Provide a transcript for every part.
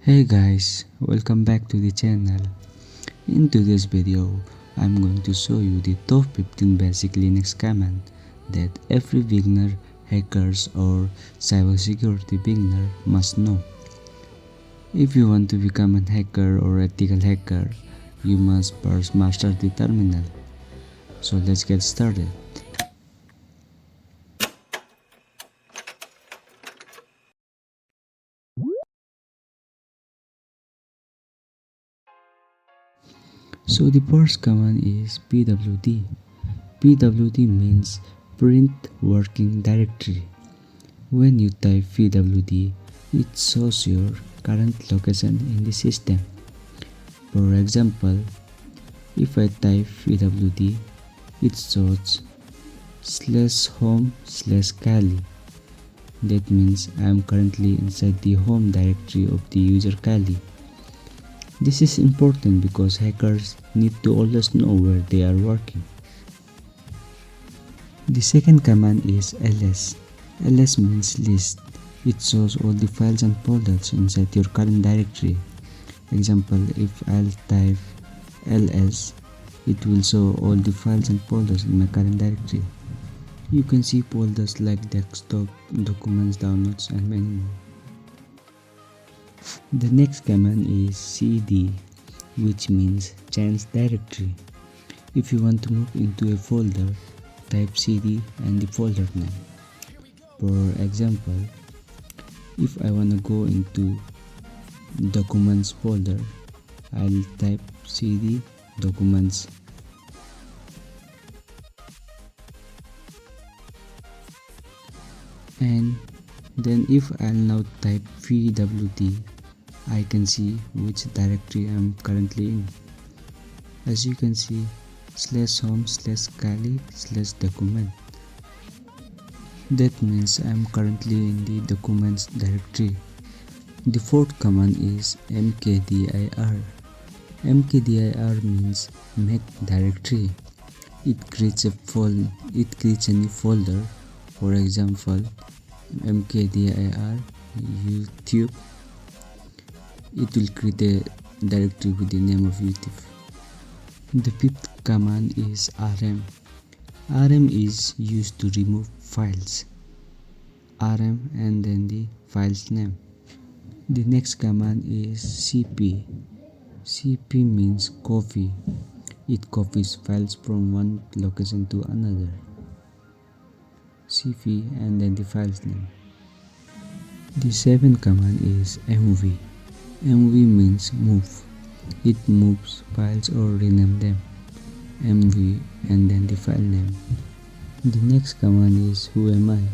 Hey guys, welcome back to the channel. In today's video, I'm going to show you the top 15 basic Linux command that every beginner, hackers or cybersecurity beginner must know. If you want to become a hacker or ethical hacker, you must first master the terminal. So let's get started. So the first command is pwd. Pwd means print working directory. When you type pwd, it shows your current location in the system. For example, if I type pwd, it shows /home/kali. That means I am currently inside the home directory of the user Kali. This is important because hackers need to always know where they are working. The second command is ls. ls means list. It shows all the files and folders inside your current directory. Example, if I'll type ls, it will show all the files and folders in my current directory. You can see folders like desktop, documents, downloads, and many more. The next command is cd, which means change directory. If you want to move into a folder, type cd and the folder name. For example, if I want to go into documents folder, I'll type cd documents. And then if I'll now type pwd, I can see which directory I'm currently in. As you can see, /home/kali/document. That means I'm currently in the documents directory. The fourth command is mkdir. mkdir means make directory. It creates a new folder. For example, mkdir YouTube. It will create a directory with the name of YouTube. The fifth command is rm. rm is used to remove files. rm and then the file's name. The next command is cp. cp means copy. It copies files from one location to another. cp and then the file's name. The seventh command is mv. mv means move. It moves files or rename them. mv and then the file name. The next command is whoami.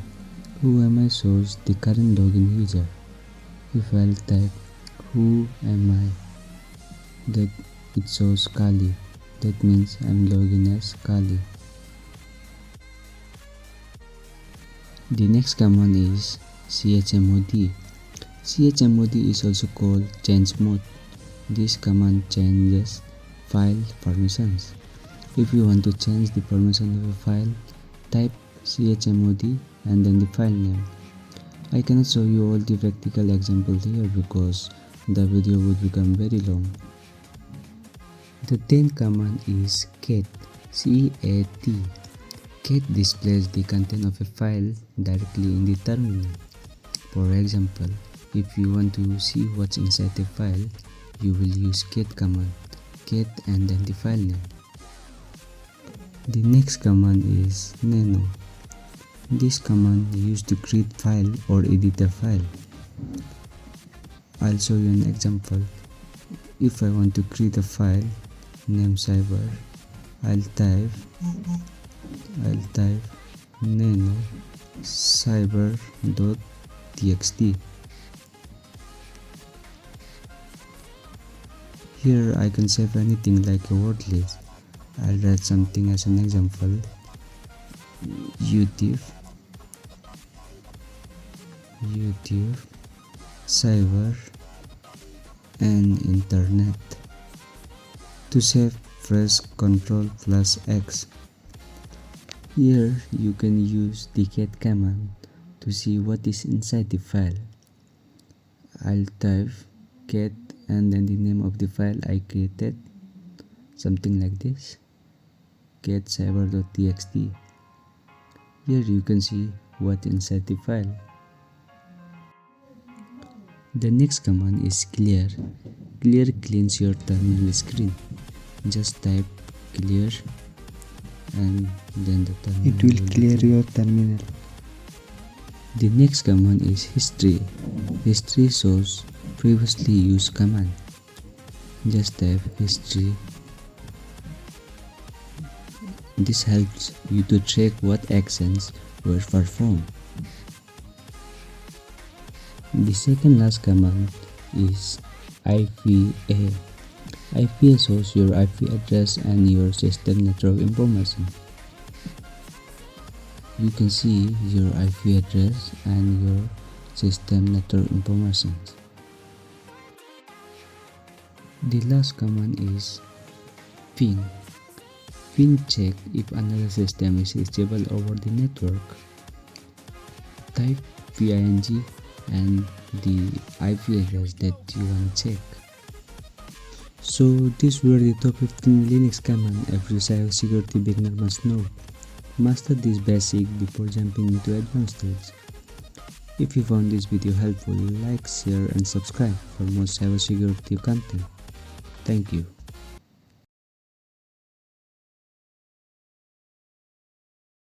whoami shows the current login user. If I'll type whoami, that it shows Kali. That means I'm logging as Kali. The next command is chmod. chmod is also called chmod. This command changes file permissions. If you want to change the permission of a file, type chmod and then the file name. I cannot show you all the practical examples here because the video would become very long. The 10th command is cat. cat. Cat displays the content of a file directly in the terminal. For example, if you want to see what's inside a file, you will use cat command, cat and then the file name. The next command is nano. This command is used to create file or edit a file. I'll show you an example. If I want to create a file named cyber, I'll type nano cyber.txt. Here I can save anything like a word list. I'll write something as an example. YouTube cyber and internet. To save, press Ctrl+X. Here you can use the cat command to see what is inside the file. I'll type cat and then the name of the file I created, something like this, cat cyber.txt. Here you can see what inside the file. The next command is clear. Clear cleans your terminal screen. Just type clear and then the terminal. It will clear your terminal. The next command is history. History shows previously used command. Just type history. This helps you to check what actions were performed. The second last command is IPA. IPA shows your IP address and your system network information. You can see your IP address and your system network information. The last command is ping. Ping check if another system is reachable over the network. Type ping and the IP address that you want to check. So these were the top 15 Linux commands every cybersecurity beginner must know. Master this basic before jumping into advanced tools. If you found this video helpful, like, share and subscribe for more cybersecurity content. Thank you.